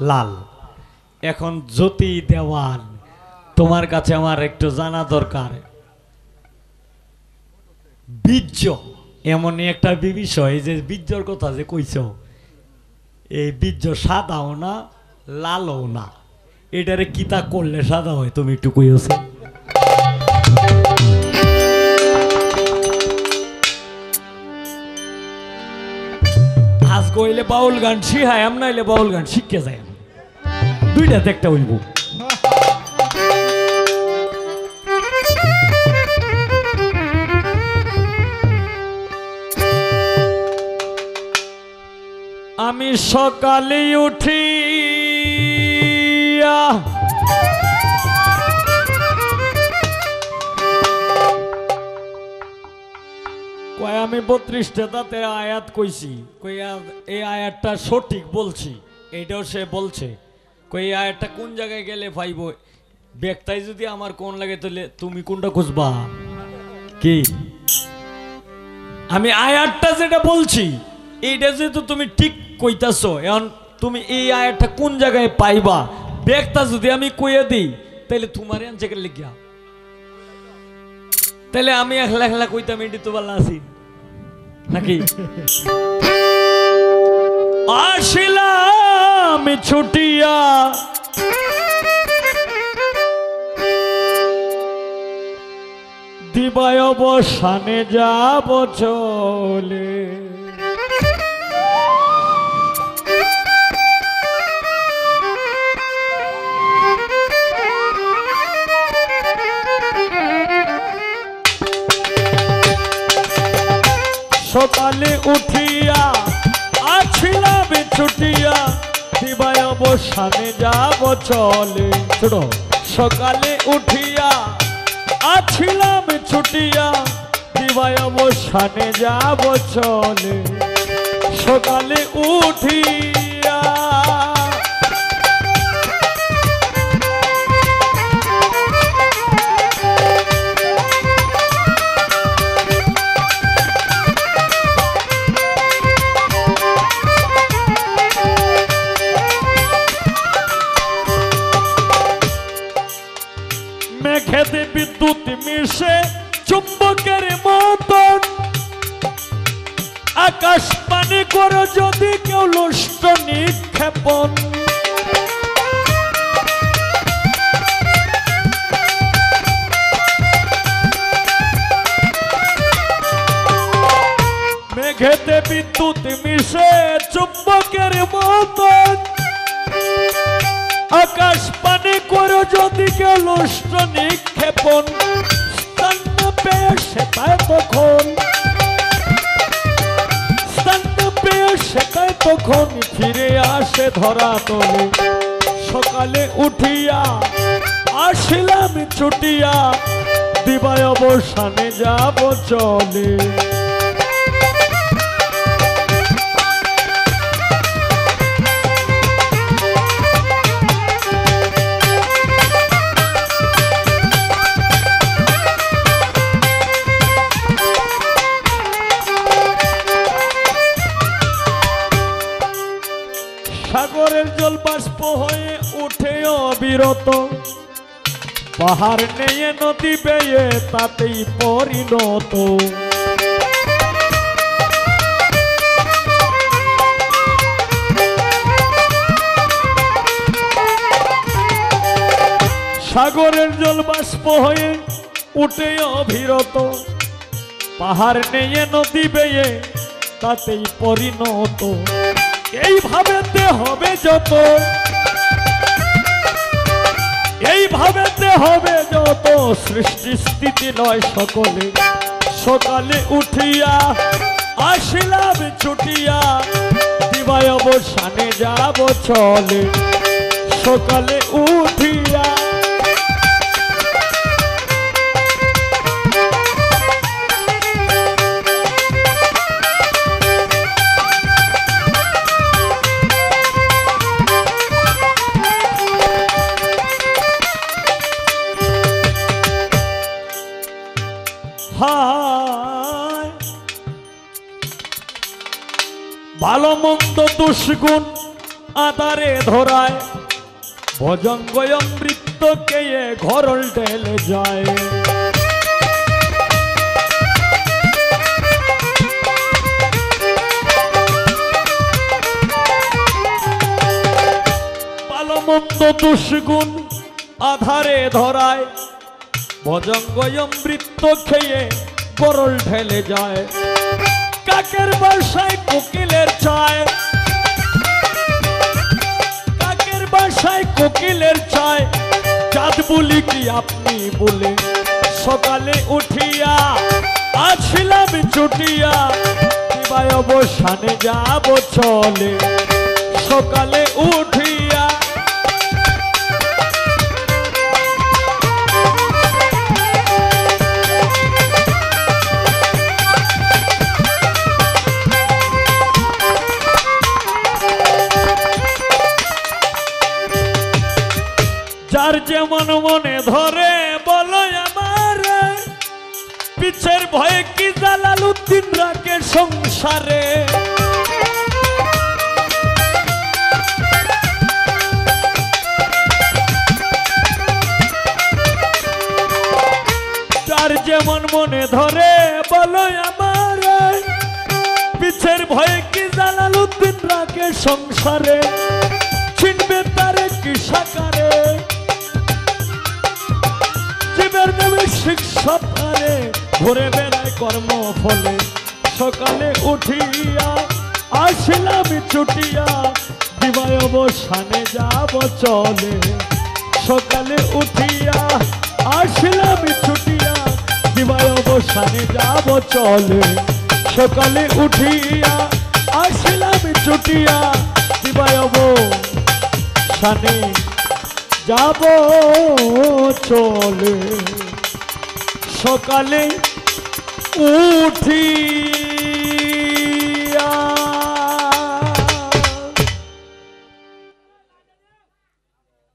লাল। এখন জ্যোতি দেওয়ান, তোমার কাছে আমার একটু জানা দরকার, বীর্য এমনই একটা বিষয় যে বীর্যর কথা যে কইছ, এই বীর্য সাদাও না লালও না, এটারে কিতা করলে সাদা হয় তুমি একটু কইছো। আজ কইলে বাউল গান শিখায়, আম নাইলে বাউল গান শিখে যায়, দুইটাতে একটা হইব। আমি সকালে উঠি কয় আমি 32টা দাঁতের আয়াত কইছি, কই এই আয়াতটা সঠিক বলছি, এইটাও সে বলছে, কই এই আয়াতটা কোন জায়গায় গেলে পাইব, ব্যক্তাই যদি আমার কোন লাগে তাহলে তুমি কোনটা খুঁজবা কি? আমি আয়াতটা যেটা বলছি এইটা যেহেতু তুমি ঠিক কইতাছো, এখন তুমি এই আয়াতটা কোন জায়গায় পাইবা ব্যক্তা যদি আমি কইয়া দিই তাহলে তোমার আনছে লিখিয়া, তাহলে আমি একলা একলা কইতাম এটি তো ভালো আছি নাকি? আসিলাম ছুটিয়া দিবায় অবসানে যাব চলে, সকালে উঠিয়া আছিলাম ছুটিয়া দিবায় অবসানে যাব চলে। ছোট সকালে উঠিয়া আছিলাম ছুটিয়া দিবায় অবসানে যাব চলে, সকালে উঠিয়া মেঘেতে বিদ্যুৎ মিশে চুম্বকের মতন, আকাশ পানি করো যদি কেউ লুষ্ট নিক্ষেপণ, মেঘেতে বিদ্যুৎ মিশে চুম্বকের মতন, আকাশ পানি করো যদি কেউ লুষ্ট নিক্ষেপণ, স্থান পেয়ে সেটায় তখন, স্থান পেয়ে সেটায় তখন ফিরে আসে ধরা তলে, সকালে উঠিয়া আসিলাম ছুটিয়া দিবায় অবসানে যাব চলে। সাগরের জল বাষ্প হয়ে উঠে অবিরত, পাহাড় নেয়ে নদী বেয়ে তাতেই পরিণত, সাগরের জল বাষ্প হয়ে উঠে অবিরত, পাহাড় নেয়ে নদী বেয়ে তাতেই পরিণত, এইভাবেতে হবে যত, এইভাবেতে হবে যত সৃষ্টি স্থিতি নয় সকলে, সকালে উঠিয়া আসিলাম ছুটিয়া দিবায় অবসানে যাব চলে, সকালে উঠিয়া ভালো মন্দ দুষ্গুণ আধারে ধরায় ভজঙ্গ অমৃত কেয়ে ঘরল ঢেলে যায় ভালো মন্দ দুষ্গুণ আধারে ধরায় ভজঙ্গ অমৃত খেয়ে গরল ঢেলে যায় কাকের বাসায় কোকিলের চায় কাকের বাসায় কোকিলের চায় চাঁদ বলি কি আপনি বলে সকালে উঠিয়া আসিলাম ছুটিয়া দিবায় অবসানে যাব চলে সকালে উঠিয়া যার যেমন মনে ধরে বলো আমার পিছের ভয়ে কি জালালউদ্দিন রাখে সংসারে যার যেমন মনে ধরে বলো আমার পিছের ভয়ে কি জালালউদ্দিন রাখে সংসারে চিনবে তারে কি সাকারে শিক্ষা পারে ঘুরে বেড়ায় কর্ম ফলে সকালে উঠিয়া আসিলাম ছুটিয়া দিবায় অবসানে যাব চলে সকালে উঠিয়া আসিলাম ছুটিয়া দিবায় অবসানে যাব চলে সকালে উঠিয়া আসিলাম ছুটিয়া দিবায় অবসানে যাব চলে সকালে উঠি